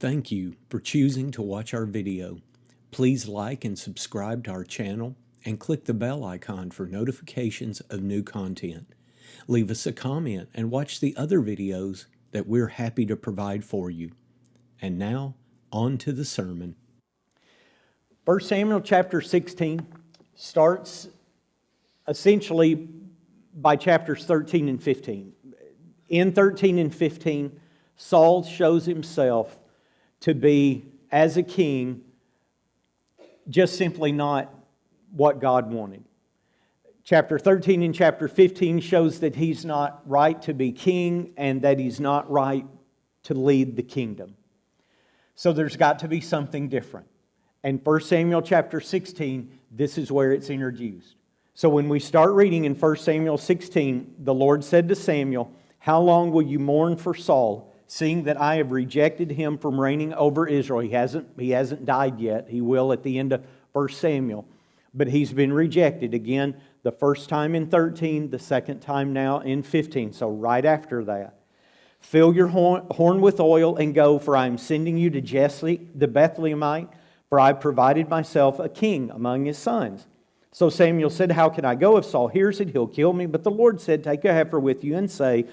Thank you for choosing to watch our video. Please like and subscribe to our channel and click the bell icon for notifications of new content. Leave us a comment and watch the other videos that we're happy to provide for you. And now, on to the sermon. 1 Samuel chapter 16 starts essentially by chapters 13 and 15. In 13 and 15, Saul shows himself to be, as a king, just simply not what God wanted. Chapter 13 and chapter 15 shows that he's not right to be king and that he's not right to lead the kingdom. So there's got to be something different. And 1 Samuel chapter 16, this is where it's introduced. So when we start reading in 1 Samuel 16, the Lord said to Samuel, "How long will you mourn for Saul, seeing that I have rejected him from reigning over Israel?" He hasn't died yet. He will at the end of 1 Samuel. But he's been rejected again, the first time in 13, the second time now in 15. So right after that. "Fill your horn with oil and go, for I am sending you to Jesse the Bethlehemite, for I have provided myself a king among his sons." So Samuel said, "How can I go? If Saul hears it, he'll kill me." But the Lord said, "Take a heifer with you and say,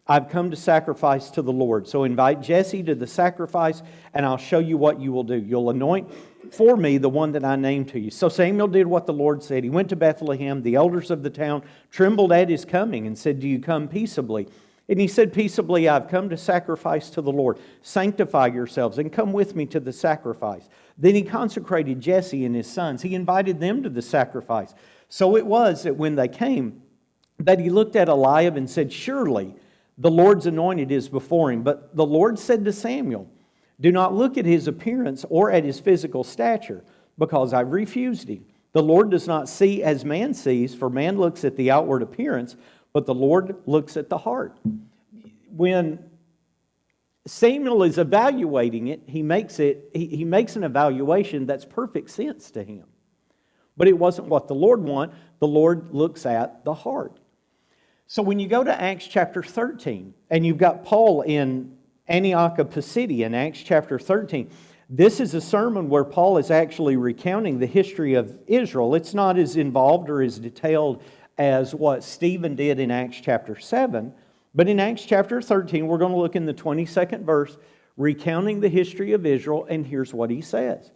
I've come to sacrifice to the Lord. So invite Jesse to the sacrifice, and I'll show you what you will do. You'll anoint for me the one that I named to you." So Samuel did what the Lord said. He went to Bethlehem. The elders of the town trembled at his coming and said, "Do you come peaceably?" And he said, "Peaceably, I've come to sacrifice to the Lord. Sanctify yourselves and come with me to the sacrifice." Then he consecrated Jesse and his sons. He invited them to the sacrifice. So it was that when they came, that he looked at Eliab and said, "Surely the Lord's anointed is before him." But the Lord said to Samuel, "Do not look at his appearance or at his physical stature, because I've refused him. The Lord does not see as man sees, for man looks at the outward appearance, but the Lord looks at the heart." When Samuel is evaluating it, he makes an evaluation that's perfect sense to him. But it wasn't what the Lord wanted. The Lord looks at the heart. So when you go to Acts chapter 13, and you've got Paul in Antioch of Pisidia in Acts chapter 13, this is a sermon where Paul is actually recounting the history of Israel. It's not as involved or as detailed as what Stephen did in Acts chapter 7, but in Acts chapter 13, we're going to look in the 22nd verse, recounting the history of Israel, and here's what he says.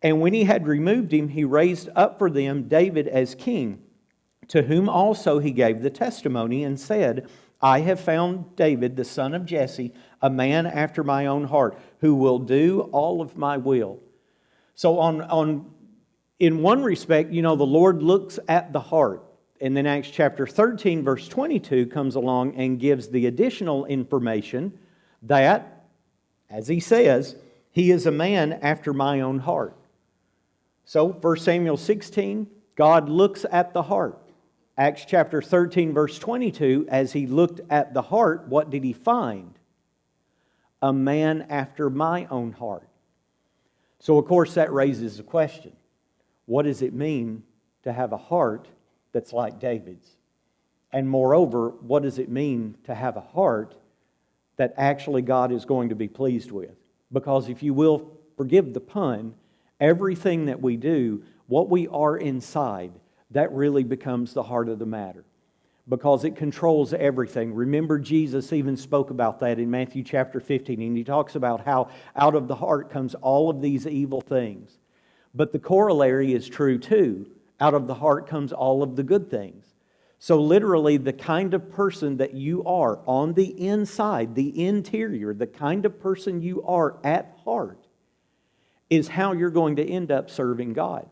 "And when he had removed him, he raised up for them David as king, to whom also he gave the testimony and said, I have found David, the son of Jesse, a man after my own heart, who will do all of my will." So in one respect, the Lord looks at the heart. And then Acts chapter 13, verse 22 comes along and gives the additional information that, as he says, he is a man after my own heart. So 1 Samuel 16, God looks at the heart. Acts chapter 13, verse 22, as he looked at the heart, what did he find? A man after my own heart. So, of course, that raises the question. What does it mean to have a heart that's like David's? And moreover, what does it mean to have a heart that actually God is going to be pleased with? Because if you will forgive the pun, everything that we do, what we are inside, that really becomes the heart of the matter, because it controls everything. Remember, Jesus even spoke about that in Matthew chapter 15, and he talks about how out of the heart comes all of these evil things. But the corollary is true too. Out of the heart comes all of the good things. So literally, the kind of person that you are on the inside, the interior, the kind of person you are at heart, is how you're going to end up serving God.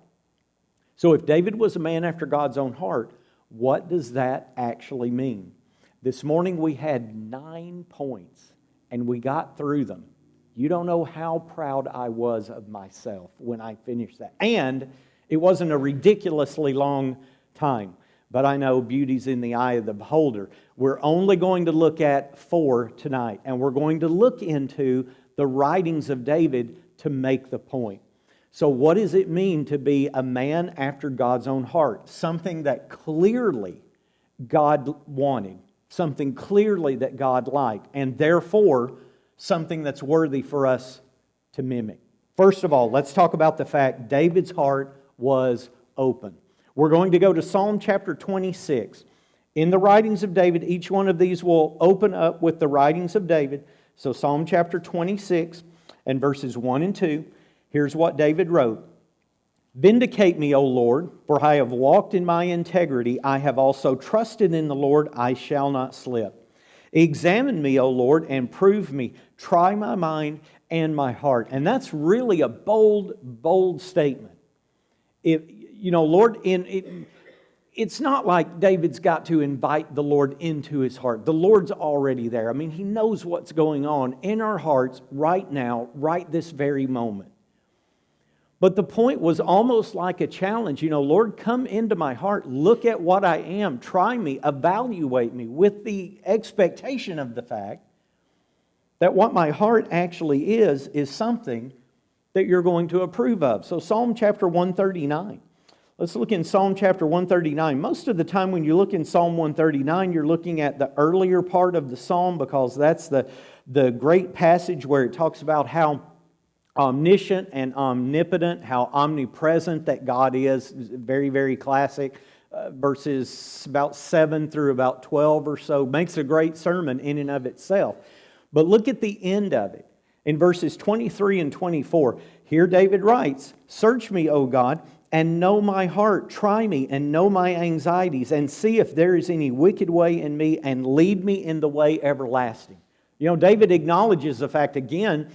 So if David was a man after God's own heart, what does that actually mean? This morning we had 9 points, and we got through them. You don't know how proud I was of myself when I finished that. And it wasn't a ridiculously long time, but I know beauty's in the eye of the beholder. We're only going to look at 4 tonight, and we're going to look into the writings of David to make the point. So what does it mean to be a man after God's own heart? Something that clearly God wanted, something clearly that God liked, and therefore something that's worthy for us to mimic. First of all, let's talk about the fact David's heart was open. We're going to go to Psalm chapter 26. In the writings of David, each one of these will open up with the writings of David. So Psalm chapter 26 and verses 1 and 2, here's what David wrote. Vindicate me, O Lord, for I have walked in my integrity. I have also trusted in the Lord. I shall not slip. Examine me, O Lord, and prove me. Try my mind and my heart. And that's really a bold statement. Lord, it's not like David's got to invite the Lord into his heart. The Lord's already there. I mean, He knows what's going on in our hearts right now, right this very moment. But the point was almost like a challenge. Lord, come into my heart. Look at what I am. Try me. Evaluate me with the expectation of the fact that what my heart actually is something that you're going to approve of. So Psalm chapter 139. Let's look in Psalm chapter 139. Most of the time when you look in Psalm 139, you're looking at the earlier part of the psalm because that's the great passage where it talks about how omniscient and omnipotent, how omnipresent that God is. Very, very classic. Verses about 7 through about 12 or so. Makes a great sermon in and of itself. But look at the end of it. In verses 23 and 24, here David writes, Search me, O God, and know my heart. Try me and know my anxieties, and see if there is any wicked way in me, and lead me in the way everlasting. David acknowledges the fact again,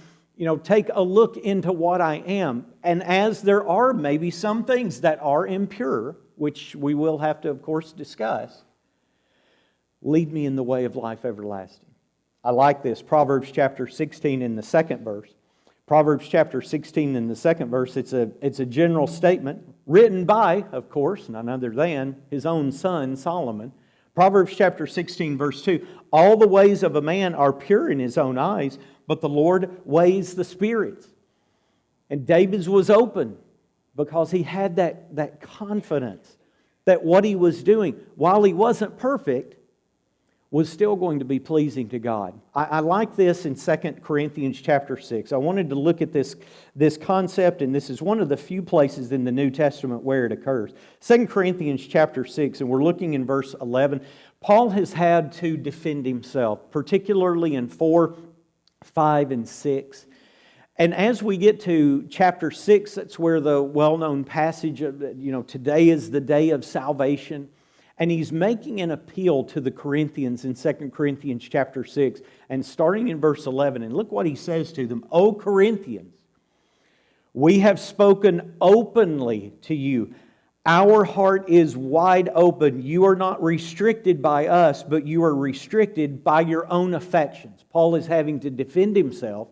take a look into what I am. And as there are maybe some things that are impure, which we will have to, of course, discuss, lead me in the way of life everlasting. I like this. Proverbs chapter 16 in the second verse. Proverbs chapter 16 in the second verse, it's a general statement written by, of course, none other than his own son, Solomon. Proverbs chapter 16 verse 2, all the ways of a man are pure in his own eyes, but the Lord weighs the spirits. And David's was open because he had that confidence that what he was doing, while he wasn't perfect, was still going to be pleasing to God. I like this in 2 Corinthians chapter 6. I wanted to look at this concept, and this is one of the few places in the New Testament where it occurs. 2 Corinthians chapter 6, and we're looking in verse 11. Paul has had to defend himself, particularly in 4, 5, and 6. And as we get to chapter 6, that's where the well-known passage of, today is the day of salvation. And he's making an appeal to the Corinthians in 2 Corinthians chapter 6, and starting in verse 11. And look what he says to them. O Corinthians, we have spoken openly to you. Our heart is wide open. You are not restricted by us, but you are restricted by your own affections. Paul is having to defend himself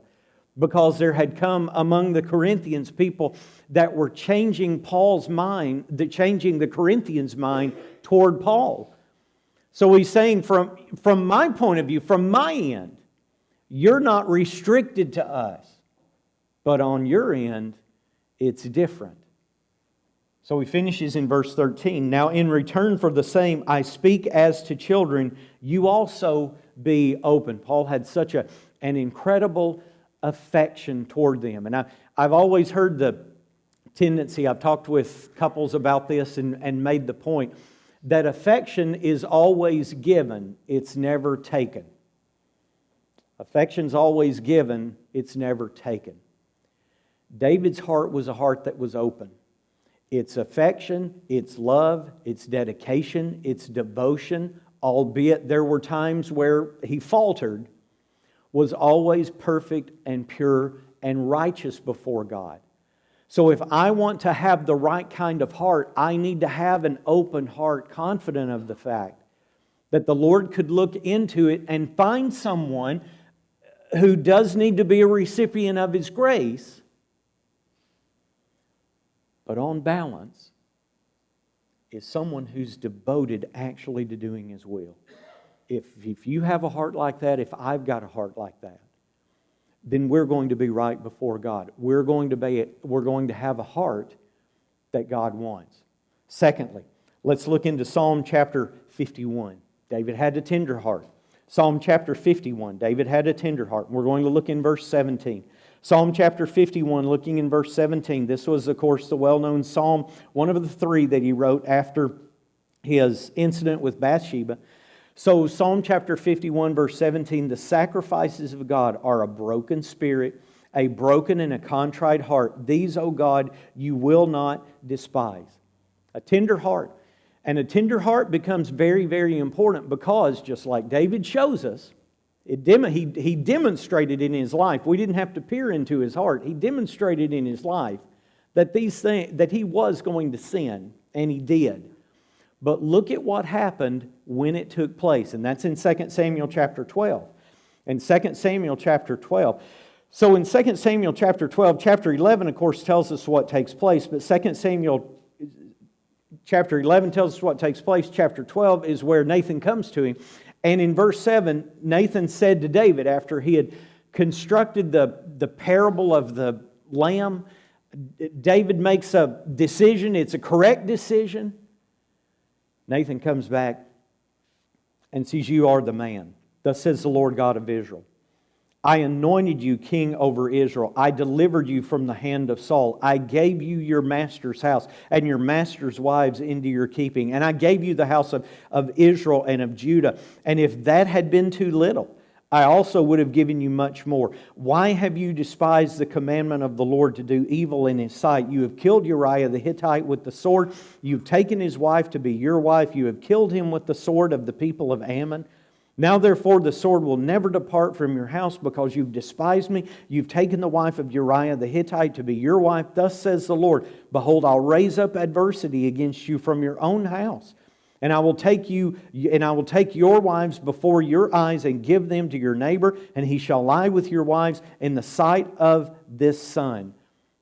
because there had come among the Corinthians people that were changing Paul's mind, changing the Corinthians' mind toward Paul. So he's saying, from my point of view, from my end, you're not restricted to us. But on your end, it's different. So he finishes in verse 13. Now in return for the same, I speak as to children, you also be open. Paul had such an incredible affection toward them. And I've always heard the tendency, I've talked with couples about this and made the point, that affection is always given, it's never taken. Affection's always given, it's never taken. David's heart was a heart that was open. It's affection, it's love, it's dedication, it's devotion, albeit there were times where he faltered, was always perfect and pure and righteous before God. So if I want to have the right kind of heart, I need to have an open heart, confident of the fact that the Lord could look into it and find someone who does need to be a recipient of His grace, but on balance is someone who's devoted actually to doing His will. If you have a heart like that, if I've got a heart like that, then we're going to be right before God. We're going to have a heart that God wants. Secondly, let's look into Psalm chapter 51. David had a tender heart. Psalm chapter 51, David had a tender heart. We're going to look in verse 17. Psalm chapter 51, looking in verse 17. This was, of course, the well-known psalm, one of the three that he wrote after his incident with Bathsheba. So Psalm chapter 51, verse 17, the sacrifices of God are a broken spirit, a broken and a contrite heart. These, O God, you will not despise. A tender heart. And a tender heart becomes very, very important because, just like David shows us, he demonstrated in his life. We didn't have to peer into his heart. He demonstrated in his life that that he was going to sin, and he did. But look at what happened when it took place, and that's in 2 Samuel chapter 12. In 2 Samuel chapter 12. So in 2 Samuel chapter 12, chapter 11, of course, tells us what takes place, but 2 Samuel chapter 11 tells us what takes place. Chapter 12 is where Nathan comes to him. And in verse 7, Nathan said to David, after he had constructed the parable of the lamb, David makes a decision. It's a correct decision. Nathan comes back and says, you are the man. Thus says the Lord God of Israel. I anointed you king over Israel. I delivered you from the hand of Saul. I gave you your master's house and your master's wives into your keeping. And I gave you the house of Israel and of Judah. And if that had been too little, I also would have given you much more. Why have you despised the commandment of the Lord to do evil in His sight? You have killed Uriah the Hittite with the sword. You've taken his wife to be your wife. You have killed him with the sword of the people of Ammon. Now therefore the sword will never depart from your house because you've despised me. You've taken the wife of Uriah the Hittite to be your wife. Thus says the Lord, behold, I'll raise up adversity against you from your own house. And I will take your wives before your eyes and give them to your neighbor, and he shall lie with your wives in the sight of this sun.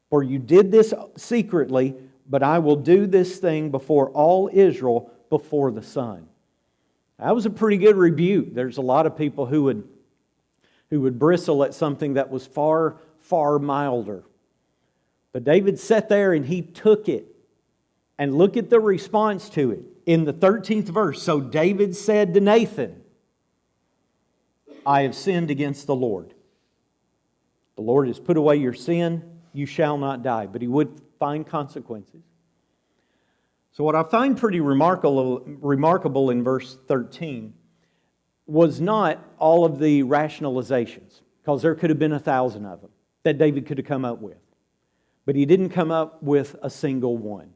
For you did this secretly, but I will do this thing before all Israel before the sun. That was a pretty good rebuke. There's a lot of people who would bristle at something that was far, far milder. But David sat there and he took it. And look at the response to it. In the 13th verse, so David said to Nathan, I have sinned against the Lord. The Lord has put away your sin, you shall not die. But he would find consequences. So what I find pretty remarkable in verse 13 was not all of the rationalizations, because there could have been 1,000 of them that David could have come up with. But he didn't come up with a single one.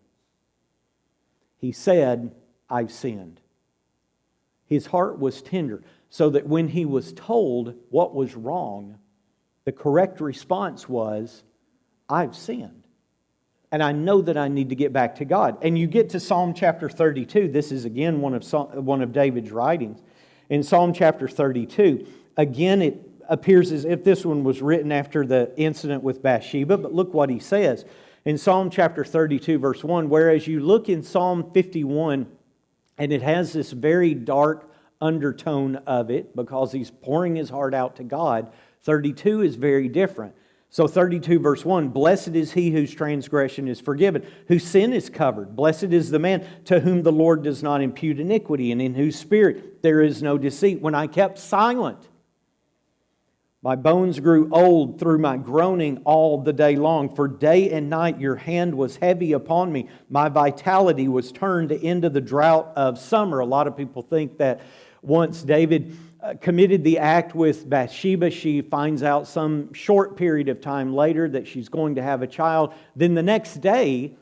He said, I've sinned. His heart was tender, so that when he was told what was wrong, the correct response was, I've sinned. And I know that I need to get back to God. And you get to Psalm chapter 32. This is again one of David's writings. In Psalm chapter 32, again it appears as if this one was written after the incident with Bathsheba. But look what he says. In Psalm chapter 32, verse 1, whereas you look in Psalm 51, and it has this very dark undertone of it because he's pouring his heart out to God, 32 is very different. So 32 verse 1, blessed is he whose transgression is forgiven, whose sin is covered. Blessed is the man to whom the Lord does not impute iniquity, and in whose spirit there is no deceit. When I kept silent, my bones grew old through my groaning all the day long. For day and night your hand was heavy upon me. My vitality was turned into the drought of summer. A lot of people think that once David committed the act with Bathsheba, she finds out some short period of time later that she's going to have a child. Then the next day,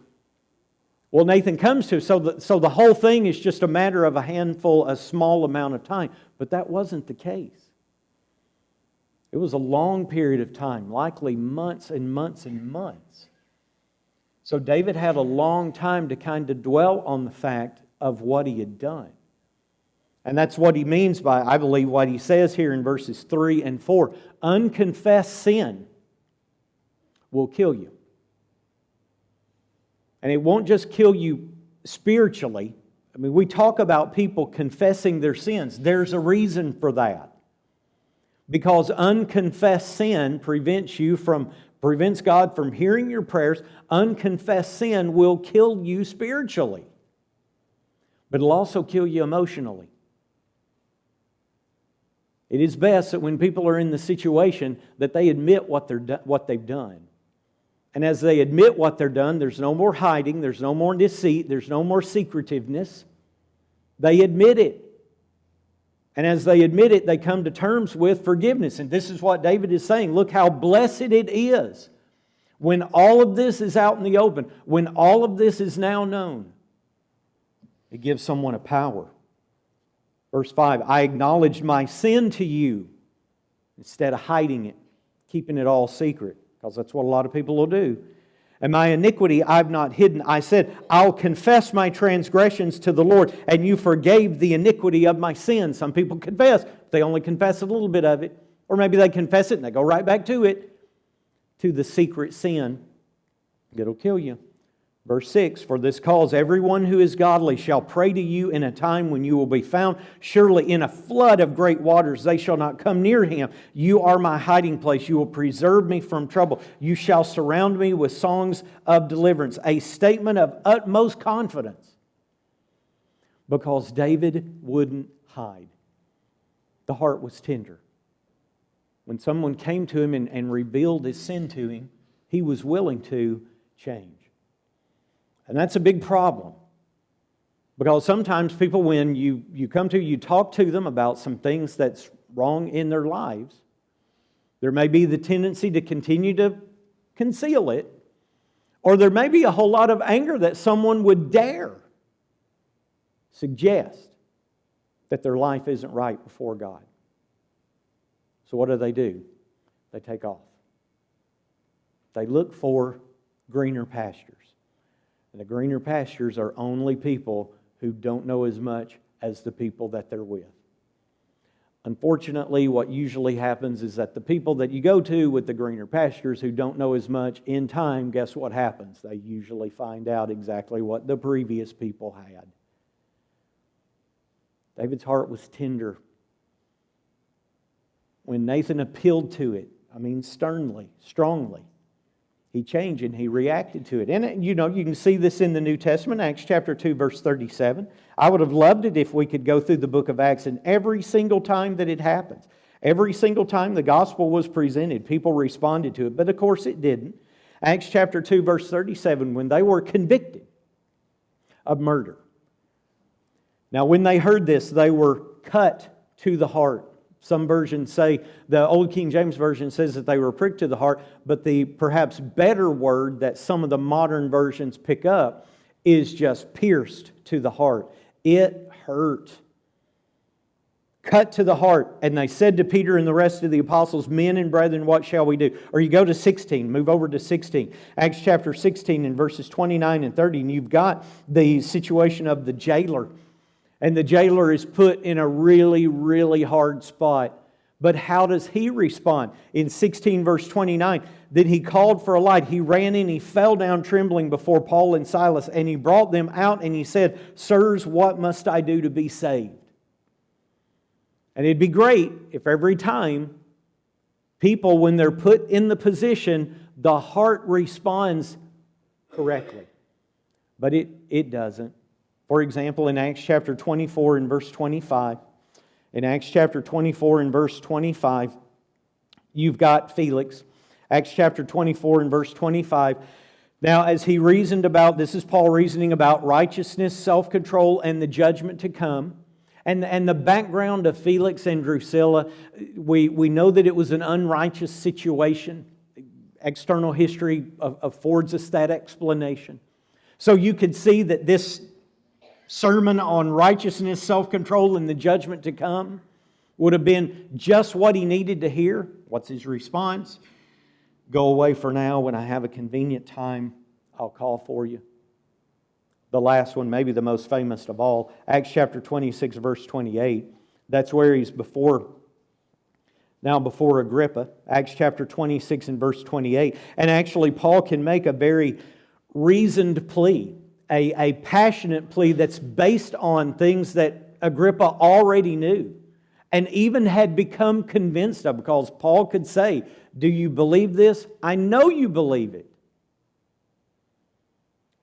well, Nathan comes to her. So the whole thing is just a matter of a small amount of time. But that wasn't the case. It was a long period of time, likely months and months and months. So David had a long time to kind of dwell on the fact of what he had done. And that's what he means by, I believe, what he says here in verses 3 and 4. Unconfessed sin will kill you. And it won't just kill you spiritually. I mean, we talk about people confessing their sins. There's a reason for that. Because unconfessed sin prevents God from hearing your prayers. Unconfessed sin will kill you spiritually. But it'll also kill you emotionally. It is best that when people are in the situation that they admit what they've done. And as they admit what they're done, there's no more hiding, there's no more deceit, there's no more secretiveness. They admit it. And as they admit it, they come to terms with forgiveness. And this is what David is saying. Look how blessed it is when all of this is out in the open, when all of this is now known. It gives someone a power. Verse 5, I acknowledged my sin to you instead of hiding it, keeping it all secret, because that's what a lot of people will do. And my iniquity I've not hidden. I said, I'll confess my transgressions to the Lord, and you forgave the iniquity of my sin. Some people confess, but they only confess a little bit of it. Or maybe they confess it and they go right back to it, to the secret sin that'll kill you. Verse 6, for this cause everyone who is godly shall pray to you in a time when you will be found. Surely in a flood of great waters they shall not come near him. You are my hiding place. You will preserve me from trouble. You shall surround me with songs of deliverance. A statement of utmost confidence. Because David wouldn't hide. The heart was tender. When someone came to him and revealed his sin to him, he was willing to change. And that's a big problem. Because sometimes people, when you talk to them about some things that's wrong in their lives, there may be the tendency to continue to conceal it, or there may be a whole lot of anger that someone would dare suggest that their life isn't right before God. So what do? They take off. They look for greener pastures. And the greener pastures are only people who don't know as much as the people that they're with. Unfortunately, what usually happens is that the people that you go to with the greener pastures who don't know as much, in time, guess what happens? They usually find out exactly what the previous people had. David's heart was tender. When Nathan appealed to it, sternly, strongly, he changed and he reacted to it. And you can see this in the New Testament, Acts chapter 2, verse 37. I would have loved it if we could go through the book of Acts, and every single time that it happens, every single time the gospel was presented, people responded to it. But of course it didn't. Acts chapter 2, verse 37, when they were convicted of murder. Now when they heard this, they were cut to the heart. Some versions say, the Old King James Version says that they were pricked to the heart, but the perhaps better word that some of the modern versions pick up is just pierced to the heart. It hurt. Cut to the heart. And they said to Peter and the rest of the apostles, men and brethren, what shall we do? Or you go to 16, move over to 16. Acts chapter 16 and verses 29 and 30, and you've got the situation of the jailer. And the jailer is put in a really, really hard spot. But how does he respond? In 16 verse 29, then he called for a light. He ran in, he fell down trembling before Paul and Silas, and he brought them out and he said, sirs, what must I do to be saved? And it'd be great if every time people, when they're put in the position, the heart responds correctly. But it doesn't. For example, in Acts chapter 24 and verse 25, you've got Felix. Acts chapter 24 and verse 25. Now, as he reasoned about, this is Paul reasoning about righteousness, self-control, and the judgment to come. And the background of Felix and Drusilla, we know that it was an unrighteous situation. External history affords us that explanation. So you could see that this sermon on righteousness, self-control, and the judgment to come would have been just what he needed to hear. What's his response? Go away for now. When I have a convenient time, I'll call for you. The last one, maybe the most famous of all, Acts chapter 26, verse 28. That's where he's before Agrippa. Acts chapter 26 and verse 28. And actually, Paul can make a very reasoned plea. A passionate plea that's based on things that Agrippa already knew and even had become convinced of, because Paul could say, do you believe this? I know you believe it.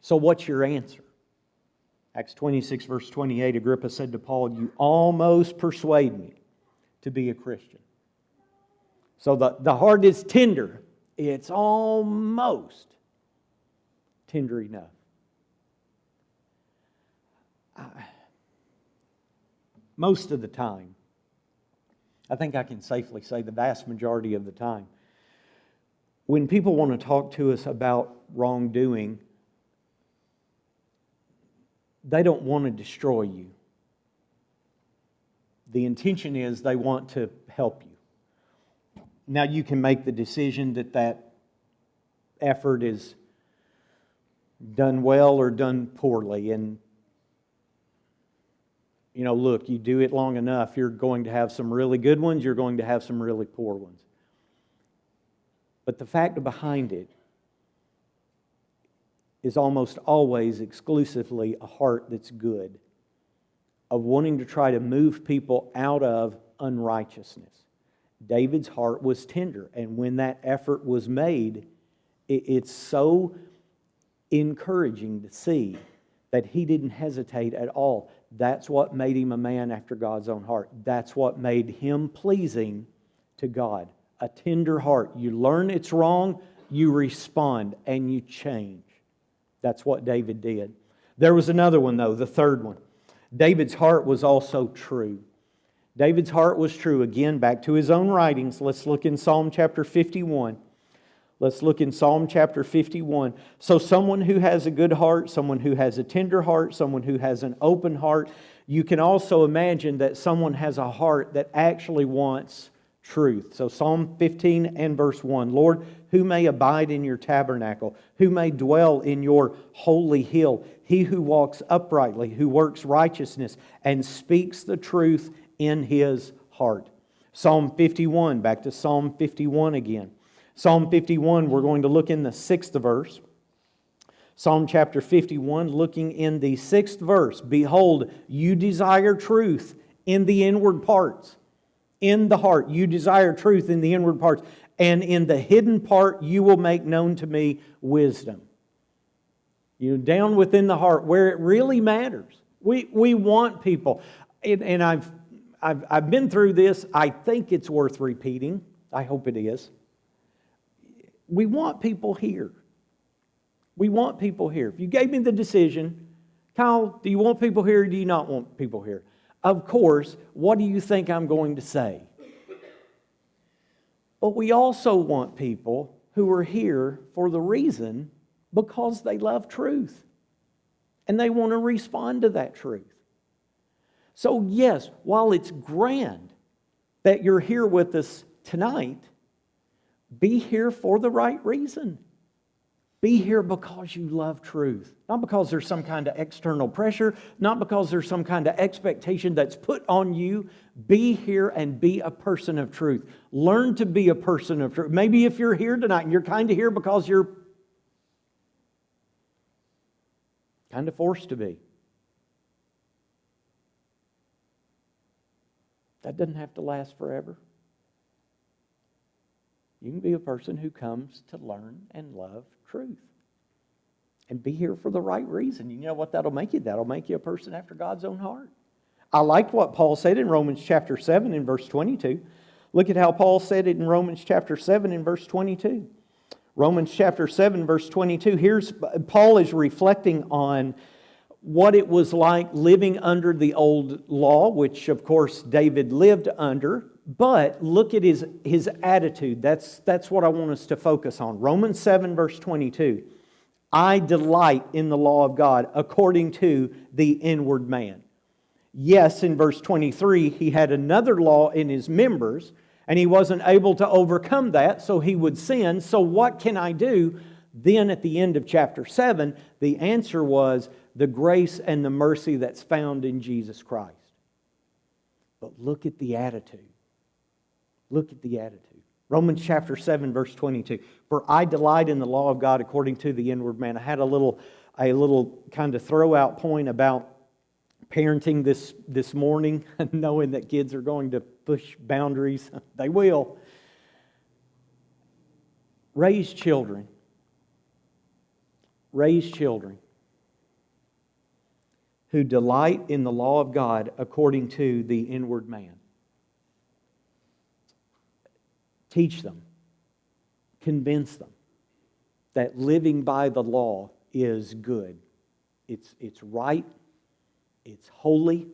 So what's your answer? Acts 26 verse 28, Agrippa said to Paul, you almost persuade me to be a Christian. So the heart is tender. It's almost tender enough. Most of the time, I think I can safely say the vast majority of the time, when people want to talk to us about wrongdoing, they don't want to destroy you. The intention is they want to help you. Now you can make the decision that effort is done well or done poorly. And, look, you do it long enough, you're going to have some really good ones, you're going to have some really poor ones. But the fact behind it is almost always exclusively a heart that's good, of wanting to try to move people out of unrighteousness. David's heart was tender, and when that effort was made, it's so encouraging to see that he didn't hesitate at all. That's what made him a man after God's own heart. That's what made him pleasing to God. A tender heart. You learn it's wrong, you respond, and you change. That's what David did. There was another one, though, the third one. David's heart was also true. David's heart was true. Again, back to his own writings. Let's look in Psalm chapter 51. Let's look in Psalm chapter 51. So someone who has a good heart, someone who has a tender heart, someone who has an open heart, you can also imagine that someone has a heart that actually wants truth. So Psalm 15 and verse 1. Lord, who may abide in your tabernacle? Who may dwell in your holy hill? He who walks uprightly, who works righteousness, and speaks the truth in his heart. Psalm 51, back to Psalm 51 again. Psalm 51, we're going to look in the 6th verse. Psalm chapter 51, looking in the 6th verse. Behold, you desire truth in the inward parts. In the heart, you desire truth in the inward parts. And in the hidden part, you will make known to me wisdom. Down within the heart, where it really matters. We want people. And I've been through this. I think it's worth repeating. I hope it is. We want people here. We want people here. If you gave me the decision, Kyle, do you want people here or do you not want people here? Of course, what do you think I'm going to say? But we also want people who are here for the reason because they love truth. And they want to respond to that truth. So yes, while it's grand that you're here with us tonight, be here for the right reason. Be here because you love truth. Not because there's some kind of external pressure, not because there's some kind of expectation that's put on you. Be here and be a person of truth. Learn to be a person of truth. Maybe if you're here tonight and you're kind of here because you're kind of forced to be. That doesn't have to last forever. You can be a person who comes to learn and love truth. And be here for the right reason. You know what that'll make you? That'll make you a person after God's own heart. I liked what Paul said in Romans chapter 7 and verse 22. Look at how Paul said it in Romans chapter 7 and verse 22. Romans chapter 7 verse 22. Paul is reflecting on what it was like living under the old law, which of course David lived under. But look at his attitude. That's what I want us to focus on. Romans 7 verse 22. I delight in the law of God according to the inward man. Yes, in verse 23, he had another law in his members, and he wasn't able to overcome that, so he would sin. So what can I do? Then at the end of chapter 7, the answer was the grace and the mercy that's found in Jesus Christ. But look at the attitude. Look at the attitude. Romans chapter 7, verse 22. For I delight in the law of God according to the inward man. I had a little kind of throw out point about parenting this morning, knowing that kids are going to push boundaries. They will. Raise children. Raise children who delight in the law of God according to the inward man. Teach them. Convince them that living by the law is good. It's right. It's holy.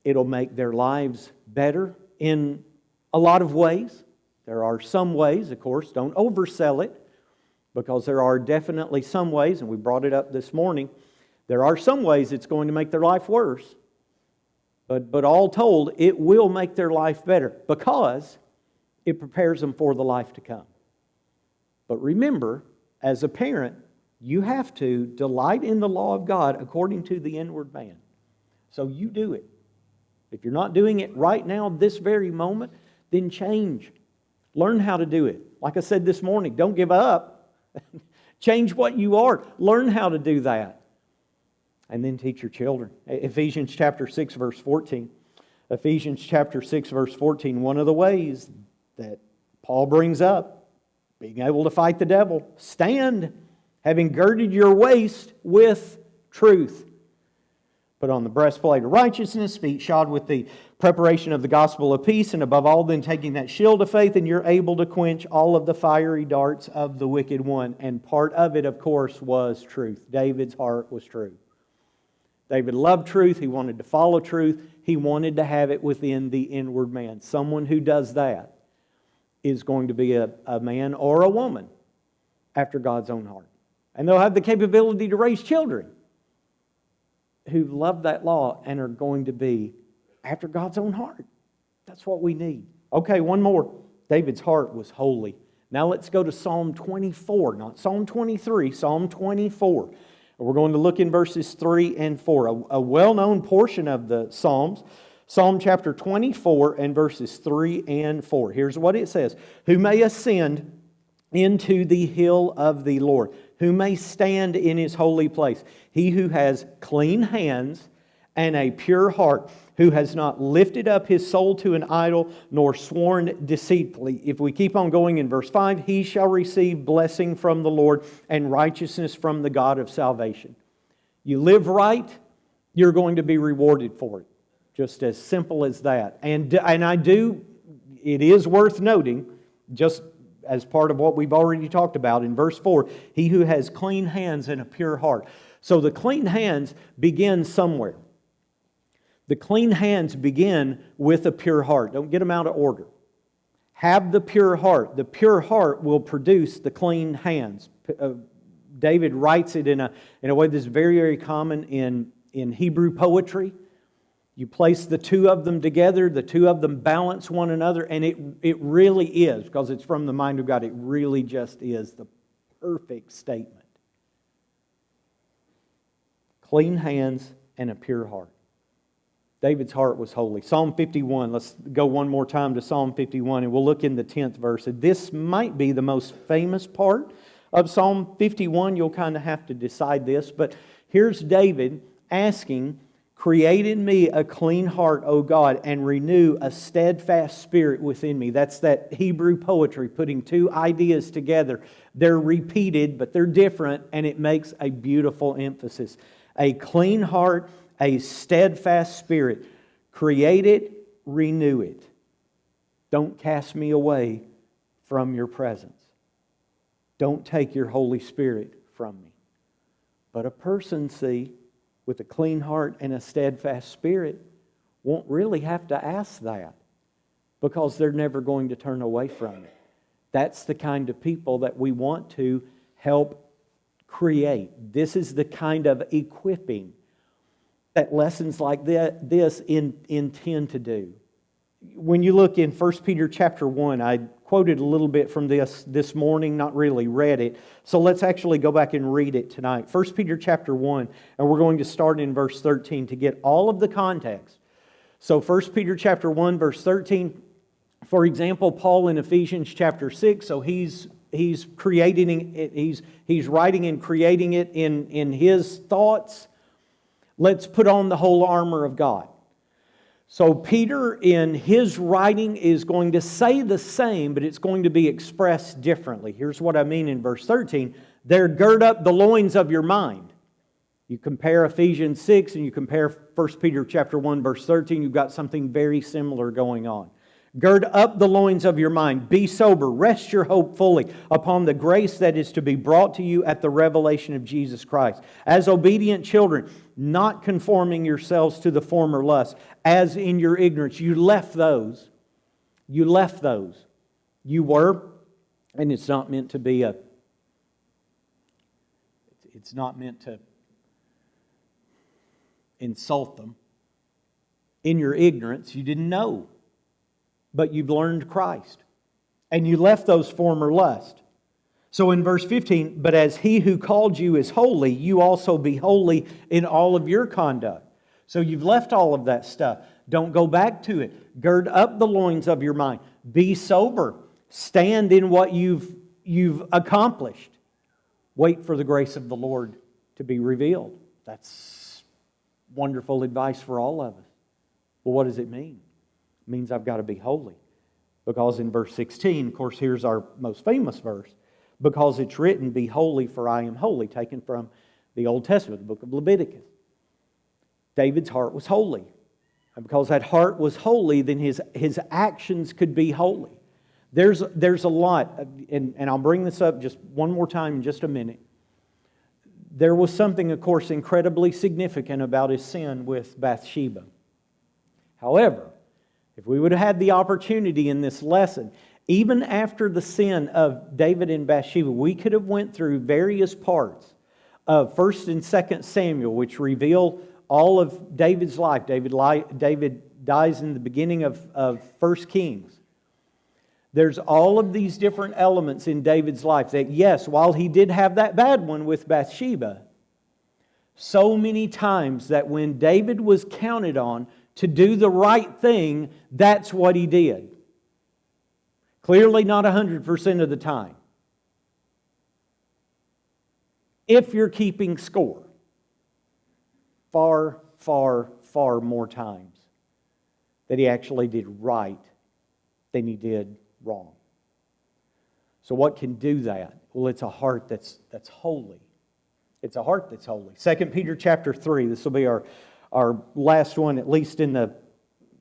It'll make their lives better in a lot of ways. There are some ways, of course, don't oversell it, because there are definitely some ways, and we brought it up this morning, there are some ways it's going to make their life worse. But all told, it will make their life better because it prepares them for the life to come. But remember, as a parent, you have to delight in the law of God according to the inward man. So you do it. If you're not doing it right now, this very moment, then change. Learn how to do it. Like I said this morning, don't give up. Change what you are. Learn how to do that. And then teach your children. Ephesians chapter 6, verse 14. Ephesians chapter 6, verse 14. One of the ways that Paul brings up, being able to fight the devil. Stand, having girded your waist with truth. Put on the breastplate of righteousness, feet shod with the preparation of the gospel of peace, and above all then taking that shield of faith, and you're able to quench all of the fiery darts of the wicked one. And part of it, of course, was truth. David's heart was true. David loved truth. He wanted to follow truth. He wanted to have it within the inward man. Someone who does that is going to be a man or a woman after God's own heart. And they'll have the capability to raise children who love that law and are going to be after God's own heart. That's what we need. Okay, one more. David's heart was holy. Now let's go to Psalm 24, not Psalm 23, Psalm 24. We're going to look in verses 3 and 4, a well-known portion of the Psalms. Psalm chapter 24 and verses 3 and 4. Here's what it says. Who may ascend into the hill of the Lord? Who may stand in His holy place? He who has clean hands and a pure heart, who has not lifted up his soul to an idol, nor sworn deceitfully. If we keep on going in verse 5, he shall receive blessing from the Lord and righteousness from the God of salvation. You live right, you're going to be rewarded for it. Just as simple as that. And it is worth noting, just as part of what we've already talked about in verse 4, he who has clean hands and a pure heart. So the clean hands begin somewhere. The clean hands begin with a pure heart. Don't get them out of order. Have the pure heart. The pure heart will produce the clean hands. David writes it in a way that's very, very common in Hebrew poetry. You place the two of them together, the two of them balance one another, and it really is, because it's from the mind of God, it really just is the perfect statement. Clean hands and a pure heart. David's heart was holy. Psalm 51, let's go one more time to Psalm 51, and we'll look in the 10th verse. This might be the most famous part of Psalm 51. You'll kind of have to decide this, but here's David asking, create in me a clean heart, O God, and renew a steadfast spirit within me. That's that Hebrew poetry, putting two ideas together. They're repeated, but they're different, and it makes a beautiful emphasis. A clean heart, a steadfast spirit. Create it, renew it. Don't cast me away from your presence. Don't take your Holy Spirit from me. But a person, see, with a clean heart and a steadfast spirit won't really have to ask that, because they're never going to turn away from it. That's the kind of people that we want to help create. This is the kind of equipping that lessons like this intend to do. When you look in 1 Peter chapter 1, I quoted a little bit from this morning, not really read it. So let's actually go back and read it tonight. 1 Peter chapter 1, and we're going to start in verse 13 to get all of the context. So 1 Peter chapter 1, verse 13, for example, Paul in Ephesians chapter 6, so he's creating it, he's writing and creating it in his thoughts. Let's put on the whole armor of God. So Peter in his writing is going to say the same, but it's going to be expressed differently. Here's what I mean in verse 13. There gird up the loins of your mind. You compare Ephesians 6 and you compare 1 Peter chapter 1 verse 13, you've got something very similar going on. Gird up the loins of your mind. Be sober. Rest your hope fully upon the grace that is to be brought to you at the revelation of Jesus Christ. As obedient children, not conforming yourselves to the former lusts, as in your ignorance. You left those. You left those. You were, and it's not meant to be it's not meant to insult them. In your ignorance, you didn't know. But you've learned Christ. And you left those former lusts. So in verse 15, but as He who called you is holy, you also be holy in all of your conduct. So you've left all of that stuff. Don't go back to it. Gird up the loins of your mind. Be sober. Stand in what you've accomplished. Wait for the grace of the Lord to be revealed. That's wonderful advice for all of us. Well, what does it mean? It means I've got to be holy. Because in verse 16, of course, here's our most famous verse. Because it's written, be holy for I am holy, taken from the Old Testament, the book of Leviticus. David's heart was holy. And because that heart was holy, then his actions could be holy. There's a lot, and I'll bring this up just one more time in just a minute. There was something, of course, incredibly significant about his sin with Bathsheba. However, if we would have had the opportunity in this lesson, even after the sin of David and Bathsheba, we could have went through various parts of 1 and 2 Samuel, which reveal all of David's life. David dies in the beginning of 1 Kings. There's all of these different elements in David's life that, yes, while he did have that bad one with Bathsheba, so many times that when David was counted on to do the right thing, that's what he did. Clearly not 100% of the time. If you're keeping score, far, far, far more times that he actually did right than he did wrong. So what can do that? Well, it's a heart that's holy. It's a heart that's holy. 2 Peter chapter 3, this will be our last one, at least in the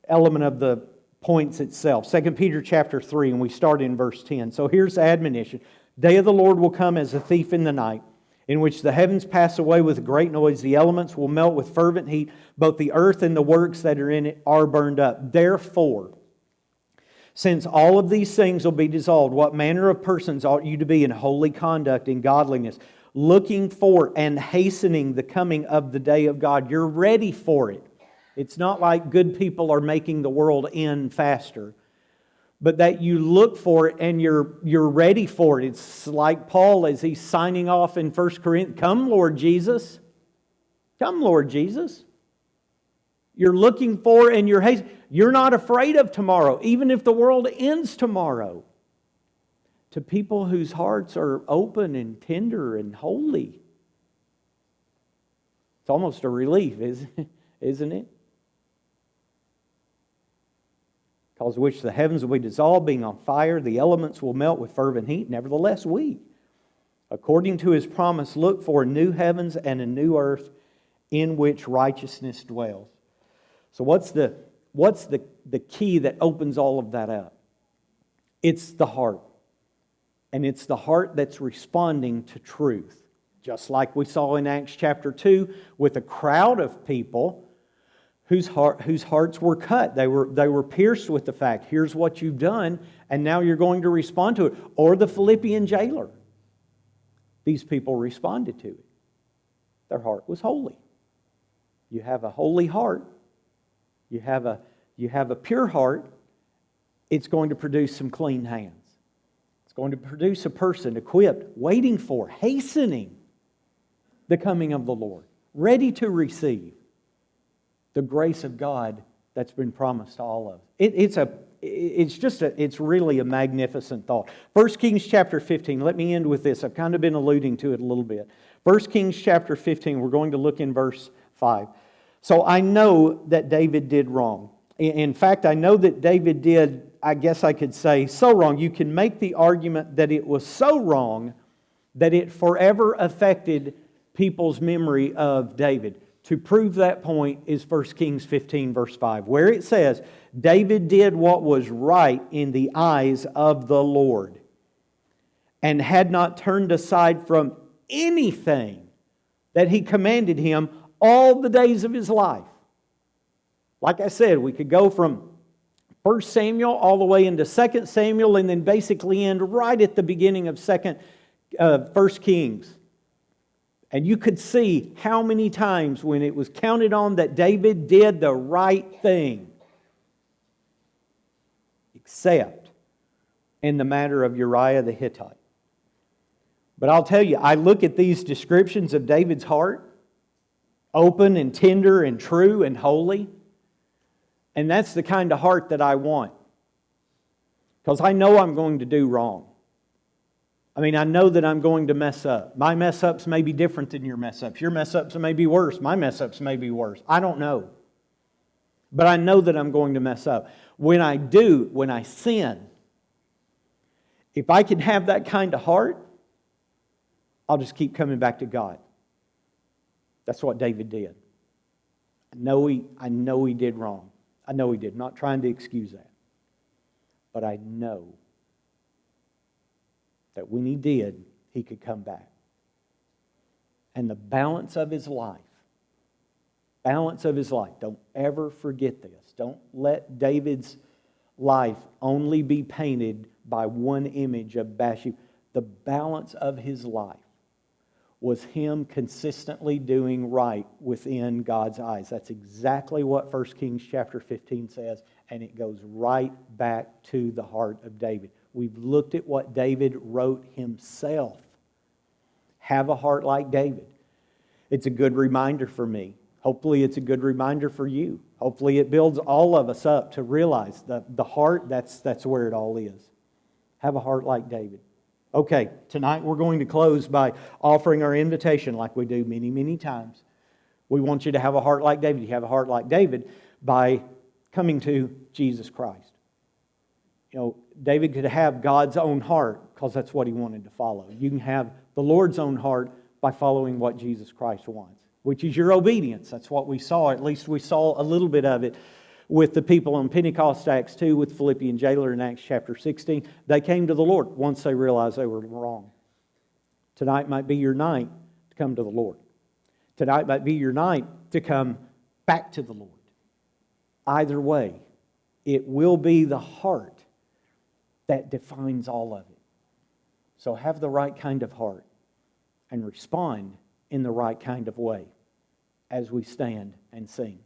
element of the points itself. 2 Peter chapter 3, and we start in verse 10. So here's the admonition. Day of the Lord will come as a thief in the night, in which the heavens pass away with a great noise, the elements will melt with fervent heat, both the earth and the works that are in it are burned up. Therefore, since all of these things will be dissolved, what manner of persons ought you to be in holy conduct, in godliness, looking for and hastening the coming of the day of God? You're ready for it. It's not like good people are making the world end faster, but that you look for it and you're ready for it. It's like Paul as he's signing off in 1 Corinthians, come Lord Jesus. Come Lord Jesus. You're looking for and you're hastening. You're not afraid of tomorrow, even if the world ends tomorrow. To people whose hearts are open and tender and holy. It's almost a relief, isn't it? Because which the heavens will be dissolved, being on fire, the elements will melt with fervent heat. Nevertheless, we, according to His promise, look for new heavens and a new earth in which righteousness dwells. So what's the key that opens all of that up? It's the heart. And it's the heart that's responding to truth. Just like we saw in Acts chapter 2 with a crowd of people whose hearts were cut. They were pierced with the fact, here's what you've done, and now you're going to respond to it. Or the Philippian jailer. These people responded to it. Their heart was holy. You have a holy heart. You have a pure heart. It's going to produce some clean hands. It's going to produce a person equipped, waiting for, hastening the coming of the Lord, ready to receive the grace of God that's been promised to all of us. It's really a magnificent thought. 1 Kings chapter 15, let me end with this. I've kind of been alluding to it a little bit. 1 Kings chapter 15, we're going to look in verse 5. So I know that David did wrong. In fact, I know that David did, I guess I could say, so wrong. You can make the argument that it was so wrong that it forever affected people's memory of David. to prove that point is 1 Kings 15, verse 5, where it says, David did what was right in the eyes of the Lord, and had not turned aside from anything that He commanded him all the days of his life. Like I said, we could go from 1 Samuel all the way into 2 Samuel and then basically end right at the beginning of 1 Kings. And you could see how many times when it was counted on that David did the right thing, except in the matter of Uriah the Hittite. But I'll tell you, I look at these descriptions of David's heart, open and tender and true and holy, and that's the kind of heart that I want. Because I know I'm going to do wrong. I mean, I know that I'm going to mess up. My mess ups may be different than your mess ups. Your mess ups may be worse. My mess ups may be worse. I don't know. But I know that I'm going to mess up. When I sin, if I can have that kind of heart, I'll just keep coming back to God. That's what David did. I know he did wrong. I know he did. I'm not trying to excuse that. But I know that when he did, he could come back. And the balance of his life, don't ever forget this. Don't let David's life only be painted by one image of Bathsheba. The balance of his life was him consistently doing right within God's eyes. That's exactly what 1 Kings chapter 15 says, and it goes right back to the heart of David. We've looked at what David wrote himself. Have a heart like David. It's a good reminder for me. Hopefully it's a good reminder for you. Hopefully it builds all of us up to realize the heart, that's where it all is. Have a heart like David. Okay, tonight we're going to close by offering our invitation like we do many, many times. We want you to have a heart like David. You have a heart like David by coming to Jesus Christ. You know, David could have God's own heart because that's what he wanted to follow. You can have the Lord's own heart by following what Jesus Christ wants, which is your obedience. That's what we saw. At least we saw a little bit of it with the people on Pentecost, Acts 2, with Philippian jailer in Acts chapter 16. They came to the Lord once they realized they were wrong. Tonight might be your night to come to the Lord. Tonight might be your night to come back to the Lord. Either way, it will be the heart that defines all of it. So have the right kind of heart and respond in the right kind of way as we stand and sing.